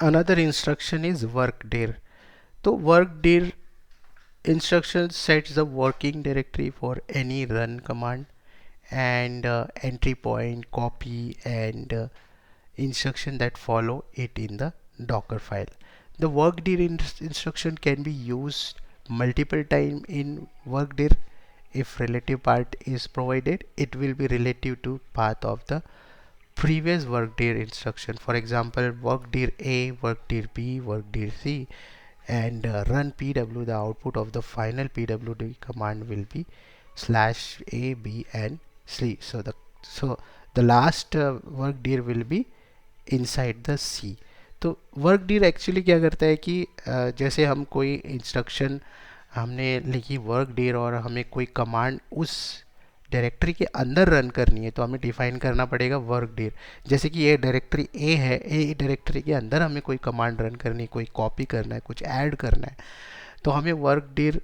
another instruction is work dir. तो work dir instruction sets the working directory for any run command and entry point, copy and instruction that follow it in the Docker file. The workdir instruction can be used multiple time in workdir. If relative part is provided, it will be relative to path of the previous workdir instruction. For example, workdir A, workdir B, workdir C, and run pw. The output of the final pwd command will be slash a, b and c. So the last workdir will be inside the C. तो work deer actually क्या करता है कि जैसे हम कोई instruction हमने लिखी वर्क डीर और हमें कोई कमांड उस डायरेक्टरी के अंदर रन करनी है तो हमें डिफाइन करना पड़ेगा वर्क डीर. जैसे कि ये डायरेक्टरी ए है, ए डायरेक्टरी के अंदर हमें कोई कमांड रन करनी है, कोई कॉपी करना है, कुछ ऐड करना है, तो हमें वर्क डीर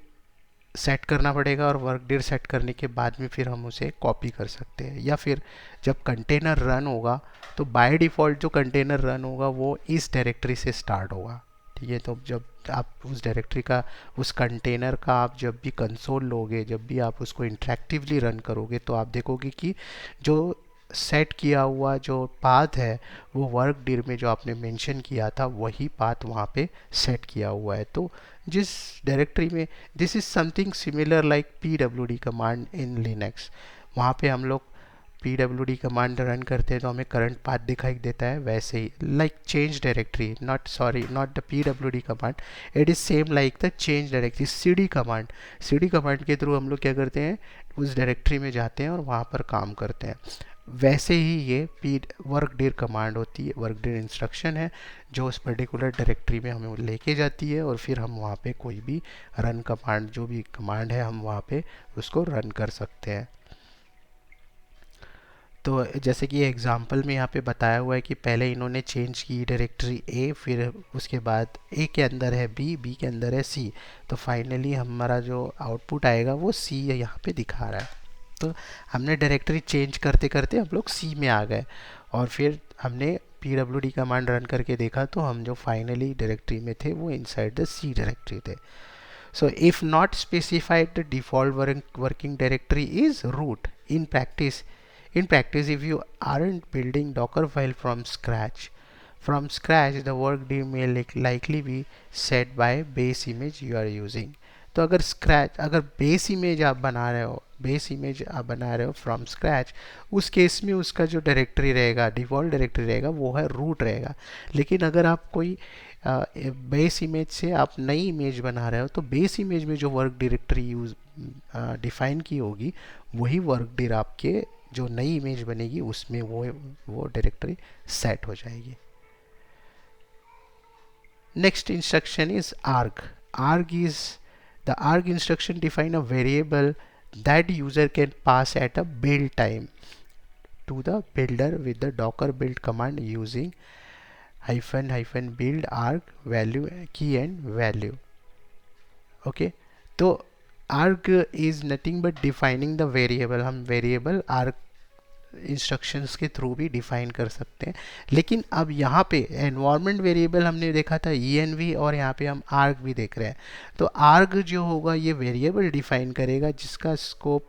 सेट करना पड़ेगा और वर्क डीर सेट करने के बाद में फिर हम उसे कॉपी कर सकते हैं. या फिर जब कंटेनर रन होगा तो बाय डिफ़ॉल्ट जो कंटेनर रन होगा वो इस डायरेक्टरी से स्टार्ट होगा. ठीक है, तो जब आप उस डायरेक्टरी का, उस कंटेनर का आप जब भी कंसोल लोगे, जब भी आप उसको इंटरेक्टिवली रन करोगे तो आप देखोगे कि जो सेट किया हुआ जो पाथ है वो वर्क डीर में जो आपने मेंशन किया था वही पाथ वहाँ पे सेट किया हुआ है. तो जिस डायरेक्टरी में, this is something similar like pwd command in Linux. वहाँ पे हम लोग pwd कमांड रन करते हैं तो हमें करंट पाथ दिखाई देता है. वैसे ही like change directory, not the pwd command, it is same like the change directory. cd command के थ्रू हम लोग क्या करते हैं, उस डायरेक्टरी में जाते हैं और वहाँ पर काम करते हैं. वैसे ही ये वर्क डीर कमांड होती है, वर्क डीर इंस्ट्रक्शन है जो उस पर्टिकुलर डायरेक्टरी में हमें लेके जाती है और फिर हम वहाँ पे कोई भी रन कमांड, जो भी कमांड है हम वहाँ पे उसको रन कर सकते हैं. तो जैसे कि एग्जांपल में यहाँ पे बताया हुआ है कि पहले इन्होंने चेंज की डायरेक्टरी ए, फिर उसके बाद ए के अंदर है बी, बी के अंदर है सी, तो फाइनली हमारा जो आउटपुट आएगा वो सी यहाँ पे दिखा रहा है. तो हमने डायरेक्टरी चेंज करते करते हम लोग सी में आ गए और फिर हमने pwd कमांड रन करके देखा तो हम जो फाइनली डायरेक्टरी में थे वो इनसाइड द सी डायरेक्टरी थे. So if not specified, the default working directory is root. In practice, if you aren't building Docker file from scratch, the work D may likely be set by base image you are using. तो अगर base image आप बना रहे हो from scratch, उस case में उसका जो डायरेक्टरी रहेगा, डिफ़ॉल्ट डायरेक्टरी रहेगा, वो है रूट रहेगा. लेकिन अगर आप कोई बेस इमेज से आप नई इमेज बना रहे हो तो बेस इमेज में जो वर्क डायरेक्टरी डिफाइन की होगी वही वर्क डीर आपके जो नई इमेज बनेगी उसमें वो डायरेक्टरी सेट हो जाएगी. Next instruction is arg. arg instruction define a variable that user can pass at a build time to the builder with the docker build command using -build arg value key and value. Okay, तो arg is nothing but defining the variable. हम variable arg instructions के through भी define कर सकते हैं. लेकिन अब यहाँ पे एनवायरनमेंट वेरिएबल हमने देखा था env और यहाँ पे हम arg भी देख रहे हैं. तो arg जो होगा ये वेरिएबल डिफाइन करेगा जिसका स्कोप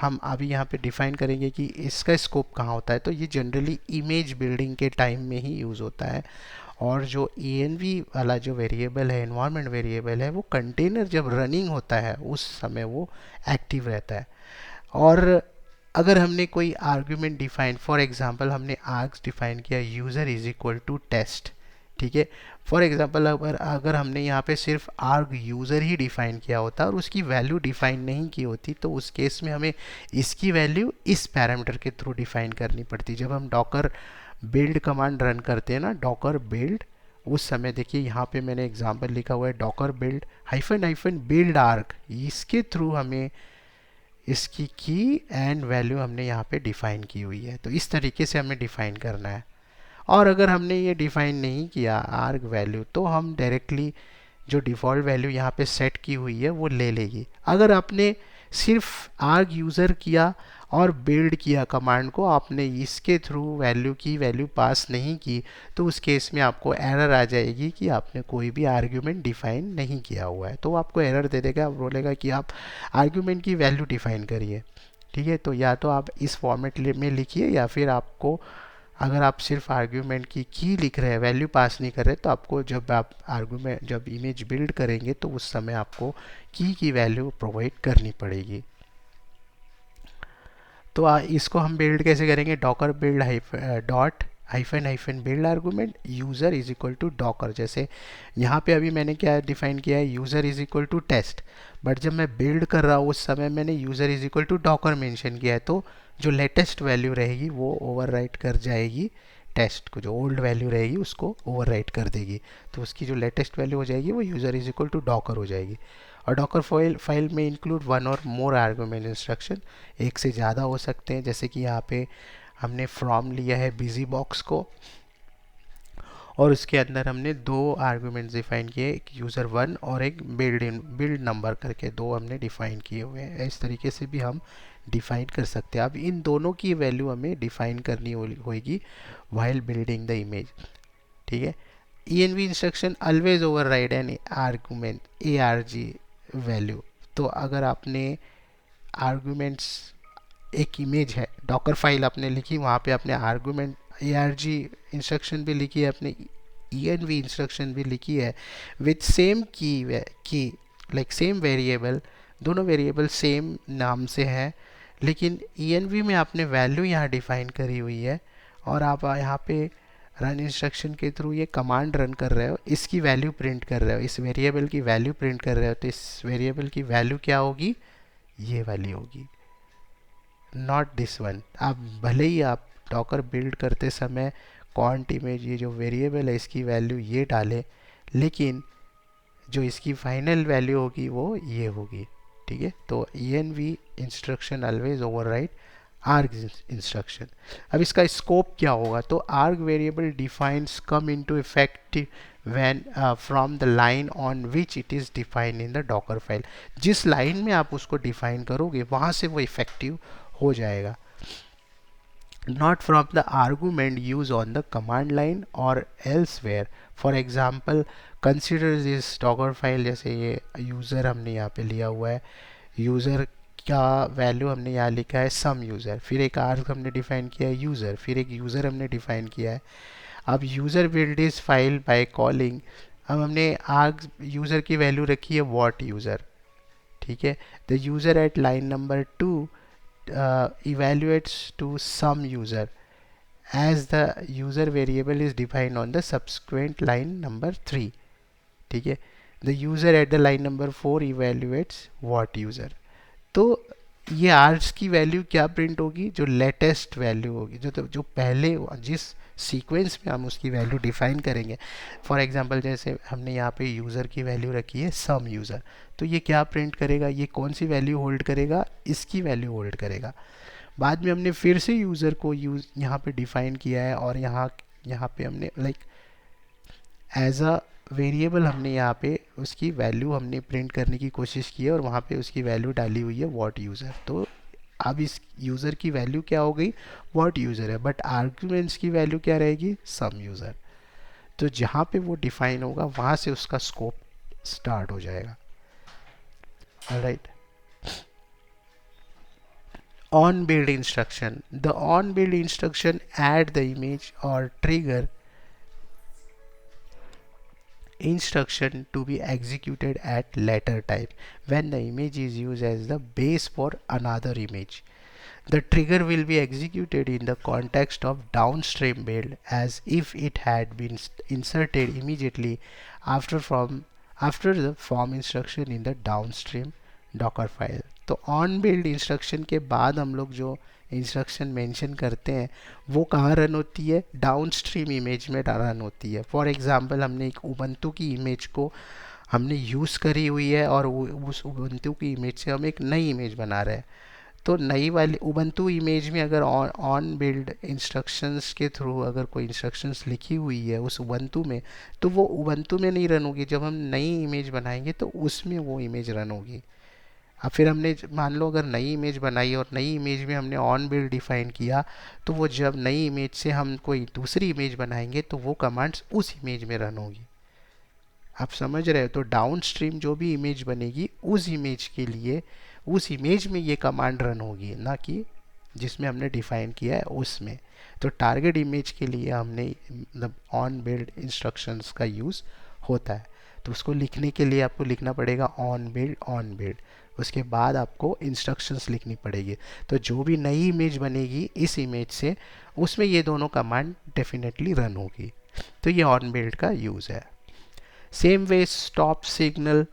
हम अभी यहाँ पे डिफाइन करेंगे कि इसका स्कोप कहाँ होता है. तो ये जनरली इमेज बिल्डिंग के टाइम में ही यूज़ होता है. और जो env वाला जो वेरिएबल है, एनवायरनमेंट वेरिएबल है, वो कंटेनर जब रनिंग होता है उस समय वो एक्टिव रहता है. और अगर हमने कोई आर्ग्यूमेंट डिफाइन, फॉर एग्जांपल हमने आर्ग्स डिफाइन किया user is equal to test. ठीक है, फॉर एग्जांपल अगर हमने यहाँ पे सिर्फ आर्ग यूज़र ही डिफाइन किया होता और उसकी वैल्यू डिफाइन नहीं की होती तो उस केस में हमें इसकी वैल्यू इस पैरामीटर के थ्रू डिफाइन करनी पड़ती. जब हम डॉकर बिल्ड कमांड रन करते हैं ना, डॉकर बिल्ड, उस समय देखिए यहाँ पे मैंने एग्जांपल लिखा हुआ है डॉकर बिल्ड -बिल्ड आर्ग, इसके थ्रू हमें इसकी की एंड वैल्यू हमने यहाँ पे डिफाइन की हुई है. तो इस तरीके से हमें डिफाइन करना है. और अगर हमने ये डिफाइन नहीं किया आर्ग वैल्यू तो हम डायरेक्टली जो डिफ़ॉल्ट वैल्यू यहाँ पे सेट की हुई है वो ले लेगी. अगर आपने सिर्फ आर्ग यूज़र किया और बिल्ड किया कमांड को, आपने इसके थ्रू वैल्यू पास नहीं की, तो उस केस में आपको एरर आ जाएगी कि आपने कोई भी आर्ग्यूमेंट डिफाइन नहीं किया हुआ है। तो आपको एरर दे देगा, बोलेगा कि आप आर्ग्यूमेंट की वैल्यू डिफाइन करिए। ठीक है, तो या तो आप इस फॉर्मेट में लिखिए, या फिर आपको, अगर आप सिर्फ आर्ग्यूमेंट की लिख रहे हैं, वैल्यू पास नहीं कर रहे, तो आपको जब आप आर्ग्यूमेंट जब इमेज बिल्ड करेंगे तो उस समय आपको की वैल्यू प्रोवाइड करनी पड़ेगी। तो इसको हम बिल्ड कैसे करेंगे, docker build dot hyphen hyphen build argument user is equal to docker. जैसे यहाँ पे अभी मैंने क्या डिफाइन किया है, user is equal to test, but जब मैं बिल्ड कर रहा हूँ उस समय मैंने user is equal to docker mention किया है, तो जो लेटेस्ट वैल्यू रहेगी वो ओवरराइट कर जाएगी टेस्ट को, जो ओल्ड वैल्यू रहेगी उसको ओवरराइट कर देगी, तो उसकी जो लेटेस्ट वैल्यू हो जाएगी वो user is equal to docker हो जाएगी। और डॉकर फाइल में इंक्लूड वन और मोर आर्गुमेंट इंस्ट्रक्शन, एक से ज़्यादा हो सकते हैं। जैसे कि यहाँ पे हमने फ्रॉम लिया है बिजी बॉक्स को, और उसके अंदर हमने दो आर्गुमेंट्स डिफाइन किए, एक यूज़र वन और एक बिल्ड नंबर करके दो हमने डिफाइन किए हुए हैं। इस तरीके से भी हम डिफाइन कर सकते हैं। अब इन दोनों की वैल्यू हमें डिफाइन करनी होगी वाइल बिल्डिंग द इमेज। ठीक है, env instruction always override an argument arg value. तो अगर आपने आर्गुमेंट्स, एक इमेज है, डॉकर फाइल आपने लिखी, वहाँ पे आपने आर्गुमेंट arg इंस्ट्रक्शन भी लिखी है, आपने env इंस्ट्रक्शन भी लिखी है, विथ सेम की लाइक सेम वेरिएबल, दोनों वेरिएबल सेम नाम से हैं, लेकिन env में आपने वैल्यू यहाँ डिफाइन करी हुई है, और आप यहाँ पे रन इंस्ट्रक्शन के थ्रू ये कमांड रन कर रहे हो, इसकी वैल्यू प्रिंट कर रहे हो, इस वेरिएबल की वैल्यू प्रिंट कर रहे हो, तो इस वेरिएबल की वैल्यू क्या होगी, ये वैल्यू होगी, नॉट दिस वन। आप भले ही आप डॉकर बिल्ड करते समय कॉन्ट इमेज, ये जो वेरिएबल है इसकी वैल्यू ये डालें, लेकिन जो इसकी फाइनल वैल्यू होगी वो ये होगी। ठीक है, तो env instruction always override arg instruction. अब इसका स्कोप क्या होगा, तो arg variable defines come into effect when from the line on which it is defined in the Docker file. जिस लाइन में आप उसको डिफाइन करोगे वहाँ से वो इफेक्टिव हो जाएगा, not from the argument used on the command line or elsewhere. For example, consider this docker file, जैसे ये यूज़र हमने यहाँ पे लिया हुआ है, यूज़र का वैल्यू हमने यहाँ लिखा है सम यूज़र, फिर एक आर्ग हमने डिफाइन किया है यूज़र, फिर एक यूज़र हमने डिफाइन किया है। अब यूज़र बिल्ड इस फाइल बाय कॉलिंग, अब हमने आर्ग यूज़र की वैल्यू रखी है वॉट यूज़र। ठीक है, the user eight line number 2 evaluates to some user as the user variable is defined on the subsequent line number 3. ठीक है, the user at the line number 4 evaluates what user। तो ये hours की value क्या print होगी, जो latest value होगी, जो पहले जिस सीक्वेंस में हम उसकी वैल्यू डिफाइन करेंगे। फॉर एग्जांपल जैसे हमने यहाँ पे यूज़र की वैल्यू रखी है सम यूज़र, तो ये क्या प्रिंट करेगा, ये कौन सी वैल्यू होल्ड करेगा, इसकी वैल्यू होल्ड करेगा। बाद में हमने फिर से यूज़र को यहाँ पे डिफाइन किया है, और यहाँ पे हमने लाइक एज अ वेरिएबल हमने यहाँ पे उसकी वैल्यू हमने प्रिंट करने की कोशिश की है, और वहाँ पे उसकी वैल्यू डाली हुई है व्हाट यूज़र। तो अब इस यूज़र की वैल्यू क्या हो गई, व्हाट यूज़र है, बट आर्ग्यूमेंट्स की वैल्यू क्या रहेगी, सम यूज़र। तो जहाँ पे वो डिफाइन होगा वहाँ से उसका स्कोप स्टार्ट हो जाएगा। Right, on build instruction, the on build instruction add the image or trigger instruction to be executed at later time when the image is used as the base for another image. The trigger will be executed in the context of downstream build as if it had been inserted immediately after the form instruction in the downstream docker file. तो on build instruction के बाद हम लोग जो instruction mention करते हैं वो कहाँ रन होती है, डाउनस्ट्रीम इमेज में रन होती है। फॉर एग्जांपल हमने एक उबंटू की इमेज को हमने यूज़ करी हुई है, और उस उबंटू की इमेज से हम एक नई इमेज बना रहे हैं, तो नई वाली उबंटू इमेज में अगर ऑन बिल्ड इंस्ट्रक्शंस के थ्रू अगर कोई इंस्ट्रक्शंस लिखी हुई है उस उबंटू में, तो वो उबंटू में नहीं रन होगी, जब हम नई इमेज बनाएंगे तो उसमें वो इमेज रन होगी। अब फिर हमने मान लो अगर नई इमेज बनाई और नई इमेज में हमने ऑन बिल्ड डिफाइन किया, तो वो जब नई इमेज से हम कोई दूसरी इमेज बनाएंगे तो वो कमांड्स उस इमेज में रन होगी। आप समझ रहे हो? तो डाउन स्ट्रीम जो भी इमेज बनेगी उस इमेज के लिए उस इमेज में ये कमांड रन होगी, ना कि जिसमें हमने डिफाइन किया है उसमें। तो टारगेट इमेज के लिए हमने मतलब ऑन बिल्ड इंस्ट्रक्शंस का यूज़ होता है। तो उसको लिखने के लिए आपको लिखना पड़ेगा ऑन बिल्ड, उसके बाद आपको इंस्ट्रक्शंस लिखनी पड़ेगी। तो जो भी नई इमेज बनेगी इस इमेज से, उसमें ये दोनों कमांड डेफिनेटली रन होगी। तो ये ऑन बिल्ड का यूज़ है। Same way, stop signal.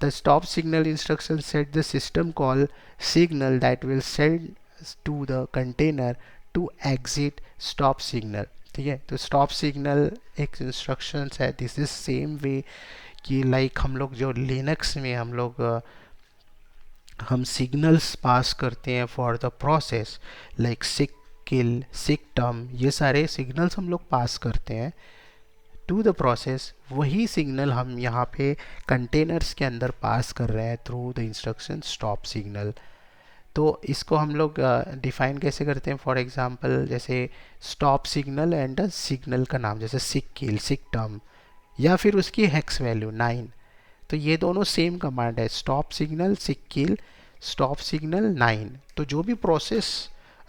The stop signal instruction set the system call signal that will send to the container to exit stop signal. ठीक है, तो stop signal एक instructions है. This is same way कि like हम लोग जो Linux में हम सिग्नल्स पास करते हैं for the process, like sick kill sick term, ये सारे सिग्नल्स हम लोग पास करते हैं टू द प्रोसेस। वही सिग्नल हम यहाँ पे कंटेनर्स के अंदर पास कर रहे हैं through the instruction stop signal. तो इसको हम लोग डिफाइन कैसे करते हैं? फॉर एग्जांपल जैसे स्टॉप सिग्नल एंड सिग्नल का नाम, जैसे सिक किल सिक टर्म, या फिर उसकी हेक्स वैल्यू 9। तो ये दोनों सेम कमांड है, स्टॉप सिग्नल सिक किल स्टॉप सिग्नल 9। तो जो भी प्रोसेस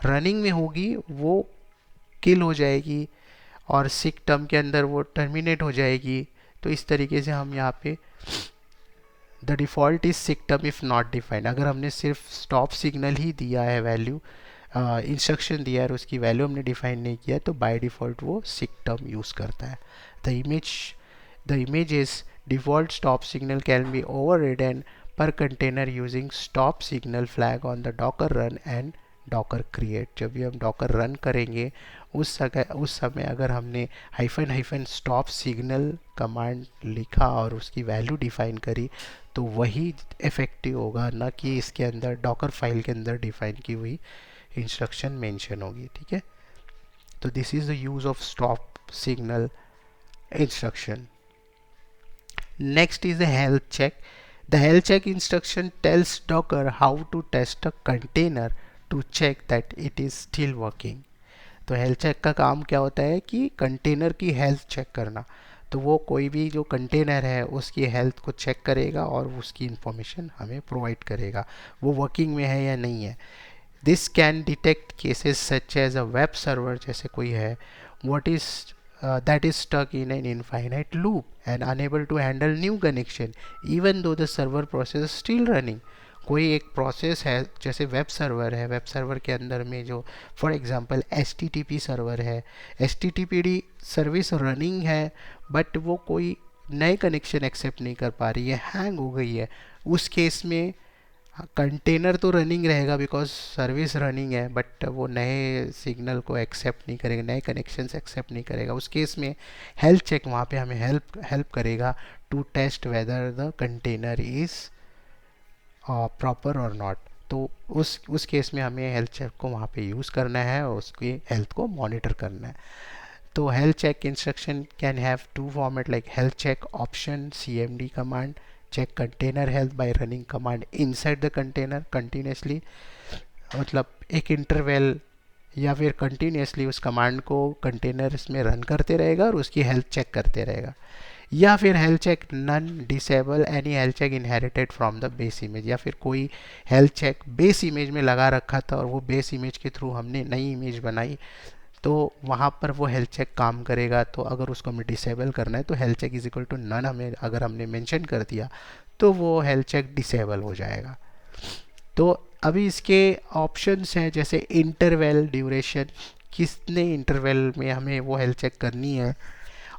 रनिंग में होगी वो किल हो जाएगी और सिक टर्म के अंदर वो टर्मिनेट हो जाएगी। तो इस तरीके से हम यहाँ पे the default is sick term if not defined, अगर हमने सिर्फ स्टॉप सिग्नल ही दिया है वैल्यू, इंस्ट्रक्शन दिया है और उसकी वैल्यू हमने डिफाइन नहीं किया, तो बाय डिफ़ॉल्ट वो सिक टर्म यूज़ करता है। The image is default stop signal can be overridden per container using stop signal flag on the docker run and docker create। जब भी हम docker रन करेंगे उस समय अगर हमने hyphen hyphen stop signal command लिखा और उसकी वैल्यू डिफाइन करी, तो वही इफेक्टिव होगा, ना कि इसके अंदर डॉकर फाइल के अंदर डिफाइन की हुई इंस्ट्रक्शन मेंशन होगी। ठीक है, तो this is the use of stop signal instruction. Next is the health check. The health check instruction tells Docker how to test a container to check that it is still working। तो health check का काम क्या होता है कि container की health check करना। तो वो कोई भी जो कंटेनर है उसकी हेल्थ को चेक करेगा और उसकी इंफॉर्मेशन हमें प्रोवाइड करेगा, वो वर्किंग में है या नहीं है। This can detect cases such as a web server, जैसे कोई है what is that is stuck in an infinite loop and unable to handle new connection even though the server process is still running। कोई एक process है, जैसे web server है, web server के अंदर में जो फॉर एग्जांपल HTTP सर्वर है, HTTPD सर्विस रनिंग है, बट वो कोई नए कनेक्शन एक्सेप्ट नहीं कर पा रही है, हैंग हो गई है। उस केस में कंटेनर तो रनिंग रहेगा बिकॉज सर्विस रनिंग है, बट वो नए सिग्नल को एक्सेप्ट नहीं करेगा, नए कनेक्शंस एक्सेप्ट नहीं करेगा। उस केस में हेल्थ चेक वहाँ पे हमें हेल्प करेगा to test whether the container is proper और नॉट। तो उस केस में हमें हेल्थ चेक को वहाँ पे यूज़ करना है और उसकी हेल्थ को मॉनिटर करना है। तो health check instruction can have two format, like health check option CMD command, check container health by running command inside the container continuously, मतलब एक इंटरवल या फिर कंटिन्यूसली उस कमांड को कंटेनर्स में रन करते रहेगा और उसकी हेल्थ चेक करते रहेगा। या फिर health check none disable any health check inherited from the base image, या फिर कोई हेल्थ चेक बेस इमेज में लगा रखा था और वो बेस इमेज के थ्रू हमने नई इमेज बनाई, तो वहाँ पर वो हेल्थ चेक काम करेगा। तो अगर उसको हमें डिसेबल करना है तो health check is equal to none हमें अगर हमने मेंशन कर दिया तो वो हेल्थ चेक डिसेबल हो जाएगा। तो अभी इसके ऑप्शंस हैं, जैसे इंटरवल ड्यूरेशन, कितने इंटरवल में हमें वो हेल्थ चेक करनी है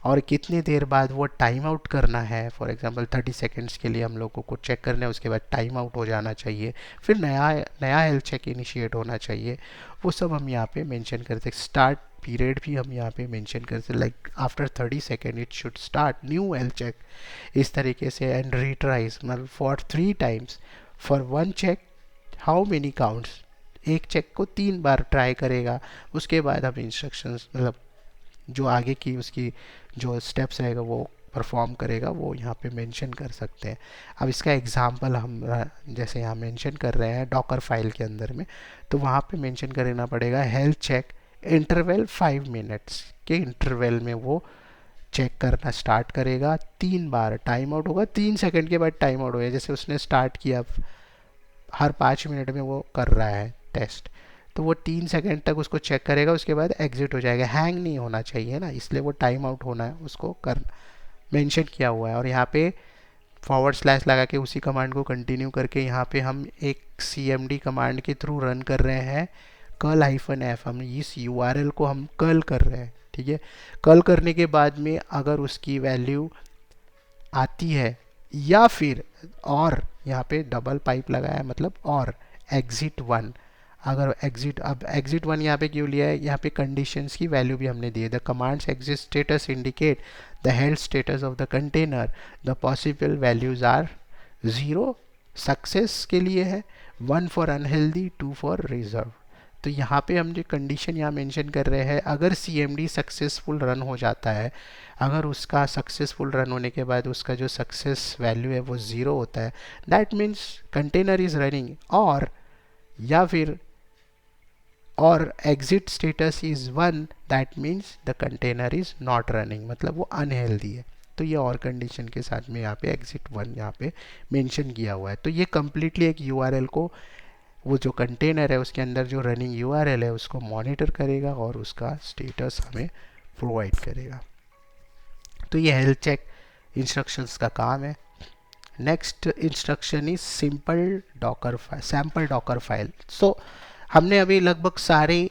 और कितनी देर बाद वो टाइम आउट करना है। फॉर एग्जांपल 30 सेकंड्स के लिए हम लोगों को चेक करना है, उसके बाद टाइम आउट हो जाना चाहिए, फिर नया हेल्थ चेक इनिशिएट होना चाहिए। वो सब हम यहाँ पे मेंशन करते हैं। स्टार्ट पीरियड भी हम यहाँ पे मेंशन करते हैं, like after 30 second it should start new health check, इस तरीके से। एंड रिट्राइज मतलब for 3 times, for 1 check how many counts, एक चेक को 3 बार ट्राई करेगा। उसके बाद हम इंस्ट्रक्शंस मतलब जो आगे की उसकी जो स्टेप्स रहेगा वो परफॉर्म करेगा वो यहाँ पे मेंशन कर सकते हैं। अब इसका एग्जांपल हम जैसे यहाँ मेंशन कर रहे हैं डॉकर फाइल के अंदर में, तो वहाँ पे मेंशन करना पड़ेगा हेल्थ चेक इंटरवल 5 मिनट्स के इंटरवल में वो चेक करना स्टार्ट करेगा। 3 बार टाइम आउट होगा, 3 सेकंड के बाद टाइम आउट होगा। जैसे उसने स्टार्ट किया, हर 5 मिनट में वो कर रहा है टेस्ट, तो वो 3 सेकंड तक उसको चेक करेगा, उसके बाद एग्जिट हो जाएगा। हैंग नहीं होना चाहिए ना, इसलिए वो टाइम आउट होना है उसको कर मेंशन किया हुआ है। और यहाँ पे फॉरवर्ड स्लैश लगा के उसी कमांड को कंटिन्यू करके यहाँ पे हम एक cmd कमांड के थ्रू रन कर रहे हैं curl-f। हम इस url को हम कर्ल कर रहे हैं, ठीक है। कर्ल करने के बाद में अगर उसकी वैल्यू आती है, या फिर और यहाँ पे डबल पाइप लगाया है मतलब और एग्जिट 1, अगर एग्जिट, अब एग्जिट 1 यहाँ पे क्यों लिया है, यहाँ पे कंडीशंस की वैल्यू भी हमने दी है। The commands exit status indicate the health status of the container, the possible values are 0 success के लिए है, 1 फॉर अनहेल्दी, 2 फॉर रिजर्व। तो यहाँ पे हम जो कंडीशन यहाँ मेंशन कर रहे हैं, अगर CMD सक्सेसफुल रन हो जाता है, अगर उसका सक्सेसफुल रन होने के बाद उसका जो सक्सेस वैल्यू है वो 0 होता है, that means container is running. और या फिर और exit status is 1, that means the container is not running, मतलब वो अनहेल्दी है। तो ये और कंडीशन के साथ में यहाँ पे एग्जिट 1 यहाँ पे मेंशन किया हुआ है। तो ये कम्प्लीटली एक URL को, वो जो कंटेनर है उसके अंदर जो रनिंग URL है उसको मॉनिटर करेगा और उसका स्टेटस हमें प्रोवाइड करेगा। तो ये हेल्थ चेक इंस्ट्रक्शंस का काम है। Next instruction is sample docker file. So हमने अभी लगभग सारे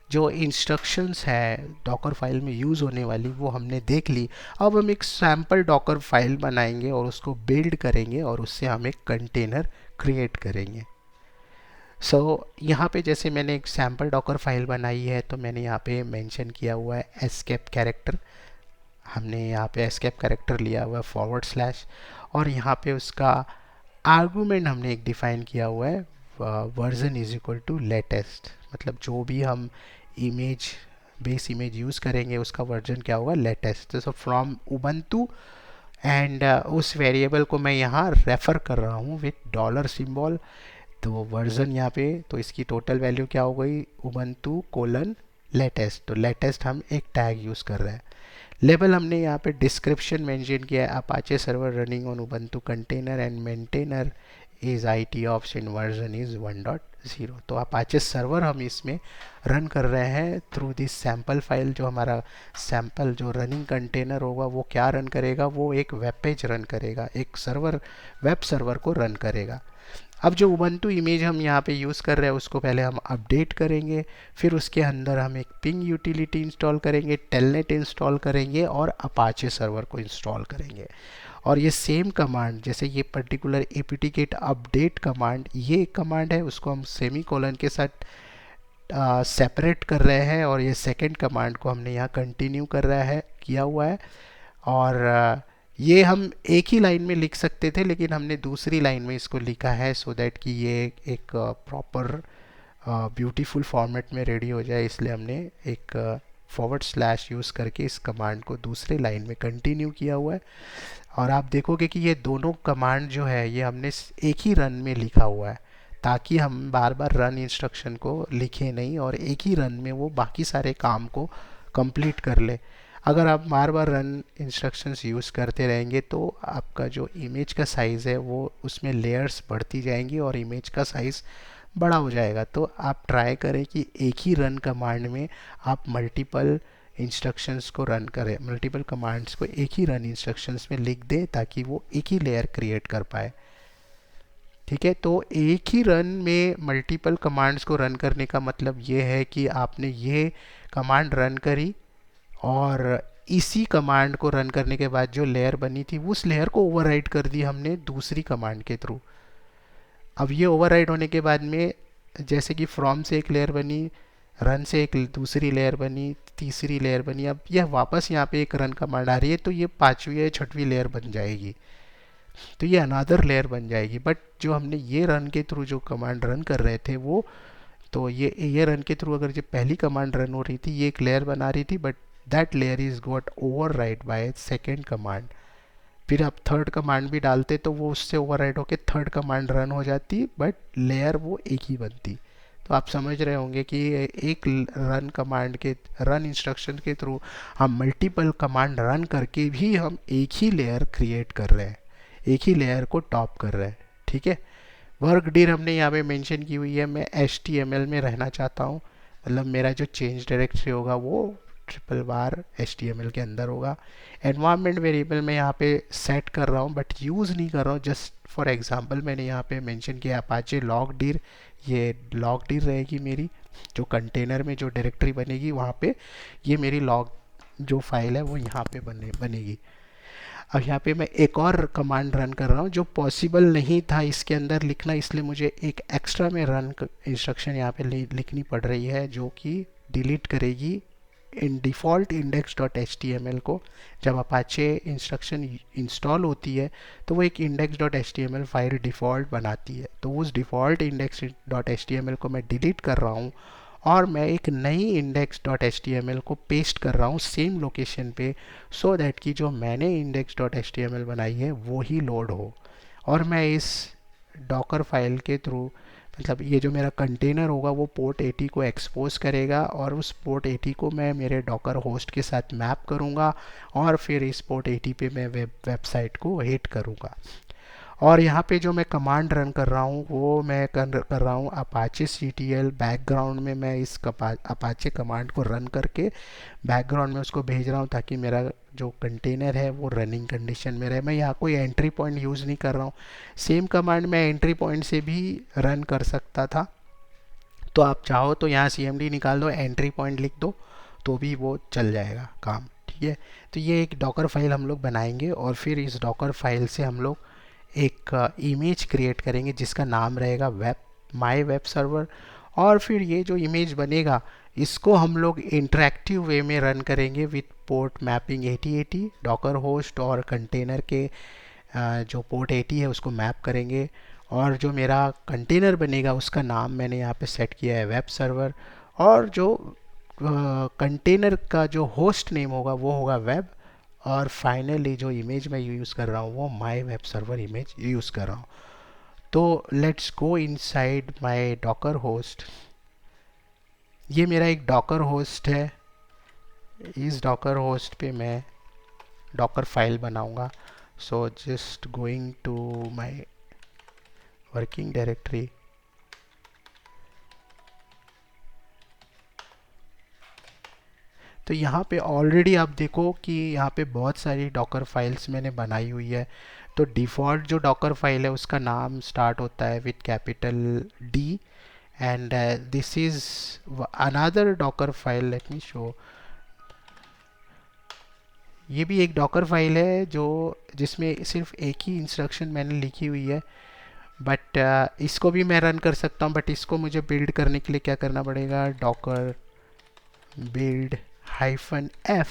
जो इंस्ट्रक्शंस है डॉकर फाइल में यूज़ होने वाली वो हमने देख ली। अब हम एक सैम्पल डॉकर फाइल बनाएंगे और उसको बिल्ड करेंगे और उससे हम एक कंटेनर क्रिएट करेंगे। यहाँ पे जैसे मैंने एक सैम्पल डॉकर फाइल बनाई है, तो मैंने यहाँ पे मेंशन किया हुआ है एस्केप कैरेक्टर। हमने यहाँ पे एस्केप कैरेक्टर लिया हुआ है फॉरवर्ड स्लैश, और यहाँ पे उसका आर्गूमेंट हमने एक डिफ़ाइन किया हुआ है version is equal to latest, मतलब जो भी हम इमेज बेस इमेज यूज़ करेंगे उसका वर्जन क्या होगा, लेटेस्ट। तो फ्रॉम उबंटू एंड उस वेरिएबल को मैं यहाँ रेफ़र कर रहा हूँ विथ डॉलर सिंबल। तो वर्जन यहाँ पे, तो इसकी टोटल वैल्यू क्या हो गई, उबंटू कोलन लेटेस्ट। तो लेटेस्ट हम एक टैग यूज़ कर रहे हैं। लेबल हमने यहाँ पे डिस्क्रिप्शन मेंशन किया है, Apache server running on Ubuntu container and maintainer is IT ops in version is 1.0। तो अपाचे सर्वर हम इसमें रन कर रहे हैं थ्रू दिस सैम्पल फाइल। जो हमारा सैम्पल जो रनिंग कंटेनर होगा वो क्या रन करेगा, वो एक वेब पेज रन करेगा, एक सर्वर, वेब सर्वर को रन करेगा। अब जो उबंटू इमेज हम यहाँ पे यूज़ कर रहे हैं उसको पहले हम अपडेट करेंगे, फिर उसके अंदर हम एक पिंग यूटिलिटी इंस्टॉल करेंगे, टेलनेट इंस्टॉल करेंगे और अपाचे सर्वर को इंस्टॉल करेंगे। और ये सेम कमांड, जैसे ये पर्टिकुलर apt-get अपडेट कमांड, ये कमांड है उसको हम सेमीकोलन के साथ सेपरेट कर रहे हैं, और ये सेकंड कमांड को हमने यहाँ कंटिन्यू कर रहा है, किया हुआ है। और ये हम एक ही लाइन में लिख सकते थे, लेकिन हमने दूसरी लाइन में इसको लिखा है सो दैट कि ये एक प्रॉपर ब्यूटीफुल फॉर्मेट में रेडी हो जाए। इसलिए हमने एक फॉरवर्ड स्लैश यूज़ करके इस कमांड को दूसरी लाइन में कंटिन्यू किया हुआ है। और आप देखोगे कि ये दोनों कमांड जो है ये हमने एक ही रन में लिखा हुआ है, ताकि हम बार बार रन इंस्ट्रक्शन को लिखें नहीं और एक ही रन में वो बाकी सारे काम को कंप्लीट कर ले। अगर आप बार बार रन इंस्ट्रक्शंस यूज़ करते रहेंगे तो आपका जो इमेज का साइज़ है वो उसमें लेयर्स बढ़ती जाएंगी और इमेज का साइज़ बड़ा हो जाएगा। तो आप ट्राई करें कि एक ही रन कमांड में आप मल्टीपल इंस्ट्रक्शंस को रन करें, मल्टीपल कमांड्स को एक ही रन इंस्ट्रक्शंस में लिख दें ताकि वो एक ही लेयर क्रिएट कर पाए। ठीक है, तो एक ही रन में मल्टीपल कमांड्स को रन करने का मतलब ये है कि आपने ये कमांड रन करी और इसी कमांड को रन करने के बाद जो लेयर बनी थी उस लेयर को ओवरराइड कर दी हमने दूसरी कमांड के थ्रू। अब ये ओवरराइड होने के बाद में जैसे कि फ्रॉम से एक लेयर बनी, रन से एक दूसरी लेयर बनी, तीसरी लेयर बनी, अब यह वापस यहाँ पे एक रन कमांड आ रही है तो ये पांचवी या छठवीं लेयर बन जाएगी, तो ये अनदर लेयर बन जाएगी। बट जो हमने ये रन के थ्रू जो कमांड रन कर रहे थे वो, तो ये रन के थ्रू अगर जो पहली कमांड रन हो रही थी ये एक लेयर बना रही थी, but that layer is got override by second command. फिर आप थर्ड कमांड भी डालते तो वो उससे ओवरराइड होके थर्ड कमांड रन हो जाती, बट लेयर वो एक ही बनती। तो आप समझ रहे होंगे कि एक रन कमांड के, रन इंस्ट्रक्शन के थ्रू हम मल्टीपल कमांड रन करके भी हम एक ही लेयर क्रिएट कर रहे हैं, एक ही लेयर को टॉप कर रहे हैं। ठीक है। वर्क डिर हमने यहाँ पे मेंशन की हुई है, मैं HTML में रहना चाहता हूँ, मतलब मेरा जो चेंज डायरेक्टरी होगा वो ट्रिपल बार HTML के अंदर होगा। एनवायरनमेंट वेरिएबल मैं यहाँ पे सेट कर रहा हूँ बट यूज़ नहीं कर रहा हूँ, जस्ट फॉर एग्जांपल मैंने यहाँ पे मेंशन किया अपाचे लॉग डिर, ये लॉग डिर रहेगी मेरी, जो कंटेनर में जो डायरेक्टरी बनेगी वहाँ पे ये मेरी लॉग जो फाइल है वो यहाँ पे बनेगी। अब यहाँ पे मैं एक और कमांड रन कर रहा हूँ जो पॉसिबल नहीं था इसके अंदर लिखना, इसलिए मुझे एक एक्स्ट्रा में रन इंस्ट्रक्शन यहाँ पे लिखनी पड़ रही है, जो कि डिलीट करेगी इन default index dot H T M L को। जब अपाचे इंस्ट्रक्शन इंस्टॉल होती है तो वो एक index dot H T M L file default बनाती है, तो उस default index dot H T M L को मैं डिलीट कर रहा हूँ और मैं एक नई index dot H T M L को पेस्ट कर रहा हूँ सेम लोकेशन पे, सो दैट कि जो मैंने index dot H T M L बनाई है वो ही लोड हो। और मैं इस डॉकर फाइल के थ्रू, मतलब ये जो मेरा कंटेनर होगा वो पोर्ट 80 को एक्सपोज करेगा और उस पोर्ट 80 को मैं मेरे डॉकर होस्ट के साथ मैप करूँगा और फिर इस पोर्ट 80 पे मैं वेबसाइट को हिट करूँगा। और यहाँ पे जो मैं कमांड रन कर रहा हूँ वो मैं कर रहा हूँ अपाचे CTL, बैकग्राउंड में मैं इस अपाचे कमांड को रन करके बैकग्राउंड में उसको भेज रहा हूँ ताकि मेरा जो कंटेनर है वो रनिंग कंडीशन में रहे। मैं यहाँ कोई एंट्री पॉइंट यूज़ नहीं कर रहा हूँ, सेम कमांड मैं एंट्री पॉइंट से भी रन कर सकता था, तो आप चाहो तो यहाँ CMD निकाल दो, एंट्री पॉइंट लिख दो, तो भी वो चल जाएगा काम। ठीक है। तो ये एक डॉकर फाइल हम लोग बनाएंगे और फिर इस डॉकर फाइल से हम लोग एक इमेज क्रिएट करेंगे जिसका नाम रहेगा वेब, माई वेब सर्वर। और फिर ये जो इमेज बनेगा इसको हम लोग इंटरेक्टिव वे में रन करेंगे with port mapping 8080, Docker host और कंटेनर के जो पोर्ट 80 है उसको मैप करेंगे। और जो मेरा कंटेनर बनेगा उसका नाम मैंने यहाँ पे सेट किया है वेब सर्वर, और जो कंटेनर का जो होस्ट नेम होगा वो होगा वेब। और फाइनली जो इमेज मैं यूज़ कर रहा हूँ वो माई वेब सर्वर इमेज यूज़ कर रहा हूँ। तो let's go inside my Docker host. ये मेरा एक डॉकर होस्ट है, इस डॉकर होस्ट पे मैं डॉकर फाइल बनाऊंगा। So just going to my working directory, तो यहाँ पे ऑलरेडी आप देखो कि यहाँ पे बहुत सारी डॉकर फाइल्स मैंने बनाई हुई है। तो डिफ़ॉल्ट जो डॉकर फाइल है उसका नाम स्टार्ट होता है with capital D, and this is another Docker file, let me show. ये भी एक डॉकर फाइल है जो जिसमें सिर्फ एक ही इंस्ट्रक्शन मैंने लिखी हुई है, बट इसको भी मैं रन कर सकता हूँ, बट इसको मुझे बिल्ड करने के लिए क्या करना पड़ेगा, डॉकर बिल्ड -f,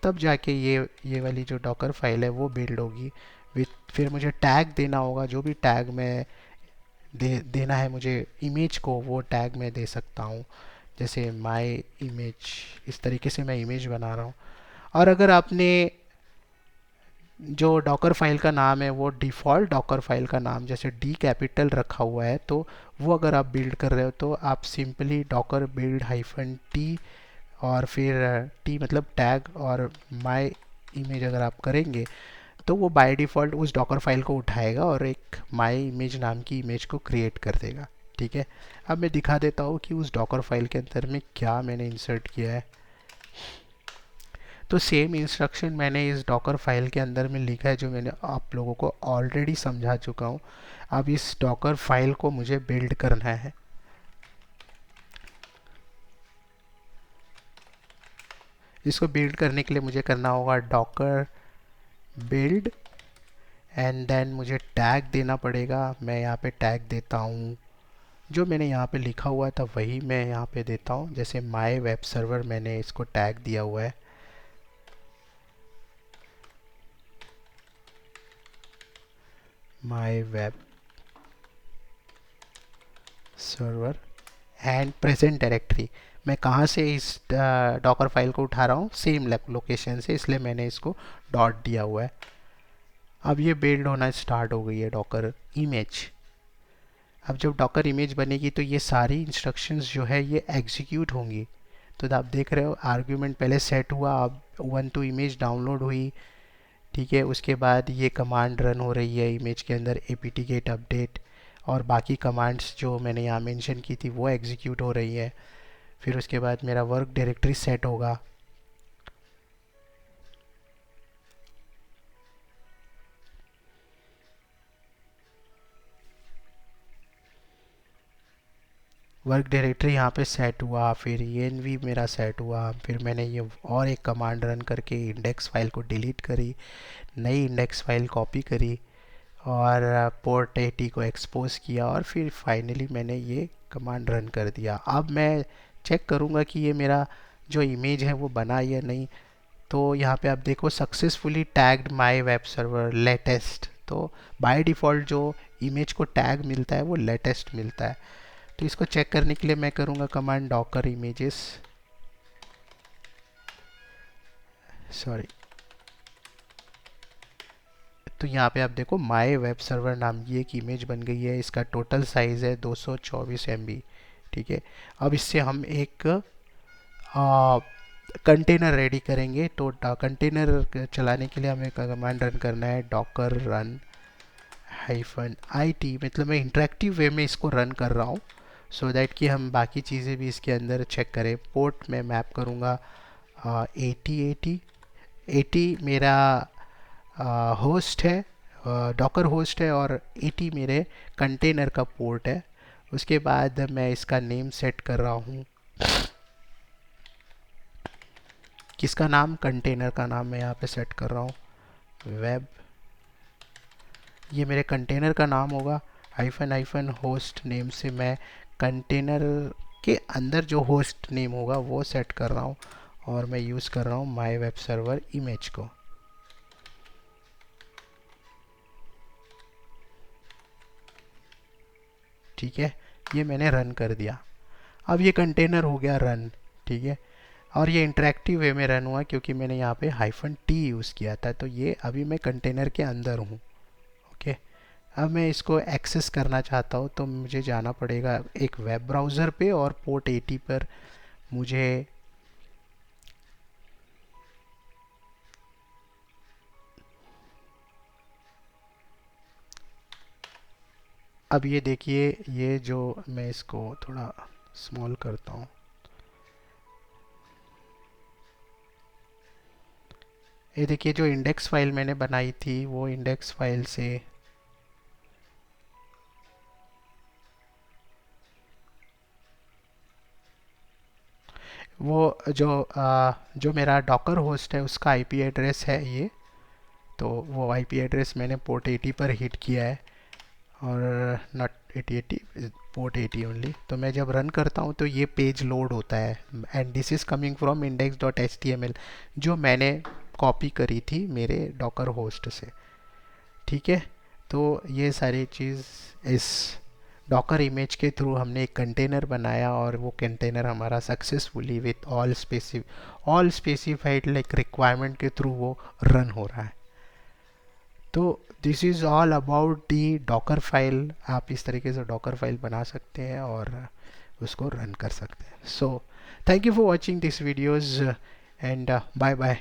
तब जाके ये वाली जो डॉकर फाइल है वो बिल्ड होगी विथ, फिर मुझे टैग देना होगा, जो भी टैग मैं देना है मुझे इमेज को वो टैग मैं दे सकता हूँ, जैसे माय इमेज, इस तरीके से मैं इमेज बना रहा हूँ। और अगर आपने जो डॉकर फाइल का नाम है वो डिफ़ॉल्ट डॉकर फाइल का नाम जैसे D कैपिटल रखा हुआ है, तो वो अगर आप बिल्ड कर रहे हो तो आप सिंपली डॉकर बिल्ड -t और फिर T मतलब टैग और माय इमेज अगर आप करेंगे तो वो बाय डिफ़ॉल्ट उस डॉकर फाइल को उठाएगा और एक माय इमेज नाम की इमेज को क्रिएट कर देगा। ठीक है। अब मैं दिखा देता हूँ कि उस डॉकर फाइल के अंदर में क्या मैंने इंसर्ट किया है। तो सेम इंस्ट्रक्शन मैंने इस डॉकर फाइल के अंदर में लिखा है जो मैंने आप लोगों को ऑलरेडी समझा चुका हूँ। अब इस डॉकर फाइल को मुझे बिल्ड करना है। इसको बिल्ड करने के लिए मुझे करना होगा डॉकर बिल्ड एंड देन मुझे टैग देना पड़ेगा। मैं यहाँ पे टैग देता हूँ, जो मैंने यहाँ पे लिखा हुआ था वही मैं यहाँ पे देता हूँ, जैसे माय वेब सर्वर मैंने इसको टैग दिया हुआ है। My web server and present directory, मैं कहाँ से इस डॉकर फाइल को उठा रहा हूँ, सेम लोकेशन से, इसलिए मैंने इसको डॉट दिया हुआ है। अब ये बिल्ड होना स्टार्ट हो गई है डॉकर इमेज। अब जब डॉकर इमेज बनेगी तो ये सारी इंस्ट्रक्शंस जो है ये एग्जीक्यूट होंगी। तो आप देख रहे हो आर्ग्यूमेंट पहले सेट हुआ, अब वन टू इमेज डाउनलोड हुई, ठीक है। उसके बाद ये कमांड रन हो रही है इमेज के अंदर apt get अपडेट, और बाकी कमांड्स जो मैंने यहाँ मेंशन की थी वो एग्जीक्यूट हो रही है। फिर उसके बाद मेरा वर्क डायरेक्टरी सेट होगा। वर्क डायरेक्टरी यहाँ पे सेट हुआ, फिर env मेरा सेट हुआ, फिर मैंने ये और एक कमांड रन करके इंडेक्स फाइल को डिलीट करी, नई इंडेक्स फाइल कॉपी करी और पोर्ट 80 को एक्सपोज किया, और फिर फाइनली मैंने ये कमांड रन कर दिया। अब मैं चेक करूँगा कि ये मेरा जो इमेज है वो बना या नहीं। तो यहाँ पे आप देखो successfully tagged my web server latest. तो बाय डिफ़ॉल्ट जो इमेज को टैग मिलता है वो लेटेस्ट मिलता है। तो इसको चेक करने के लिए मैं करूँगा कमांड डॉकर इमेजेस, सॉरी। तो यहाँ पे आप देखो माय वेब सर्वर नाम की एक इमेज बन गई है। इसका टोटल साइज़ है 224 MB, ठीक है। अब इससे हम एक कंटेनर रेडी करेंगे। तो कंटेनर चलाने के लिए हमें कमांड रन करना है डॉकर रन -it, मतलब मैं इंटरेक्टिव वे में इसको रन कर रहा हूँ सो दैट कि हम बाकी चीज़ें भी इसके अंदर चेक करें। पोर्ट में मैप करूँगा 80 मेरा होस्ट है, डॉकर होस्ट है, और 80 मेरे कंटेनर का पोर्ट है। उसके बाद मैं इसका नेम सेट कर रहा हूँ, किसका नाम, कंटेनर का नाम मैं यहाँ पे सेट कर रहा हूँ वेब। ये मेरे कंटेनर का नाम होगा। हाइफन होस्ट नेम से मैं कंटेनर के अंदर जो होस्ट नेम होगा वो सेट कर रहा हूँ, और मैं यूज़ कर रहा हूँ माय वेब सर्वर इमेज को, ठीक है। ये मैंने रन कर दिया। अब ये कंटेनर हो गया रन, ठीक है। और ये इंटरेक्टिव वे में रन हुआ क्योंकि मैंने यहाँ पे -t यूज़ किया था। तो ये अभी मैं कंटेनर के अंदर हूँ, ओके। अब मैं इसको एक्सेस करना चाहता हूँ तो मुझे जाना पड़ेगा एक वेब ब्राउज़र पे, और पोर्ट 80 पर मुझे अब ये देखिए, ये जो मैं इसको थोड़ा स्मॉल करता हूँ, ये देखिए जो इंडेक्स फाइल मैंने बनाई थी वो इंडेक्स फाइल से वो जो मेरा डॉकर होस्ट है उसका आईपी एड्रेस है ये। तो वो आईपी एड्रेस मैंने पोर्ट 80 पर हिट किया है, और नॉट 8080, पोर्ट 80 ओनली। तो मैं जब रन करता हूँ तो ये पेज लोड होता है, and this is coming from index.html जो मैंने कॉपी करी थी मेरे डॉकर होस्ट से, ठीक है। तो ये सारी चीज़ इस डॉकर इमेज के थ्रू हमने एक कंटेनर बनाया, और वो कंटेनर हमारा successfully with all specified like requirement के थ्रू वो रन हो रहा है। तो this is all about the Docker file. आप इस तरीके से डॉकर फाइल बना सकते हैं और उसको रन कर सकते हैं। So thank you for watching this videos, and bye bye.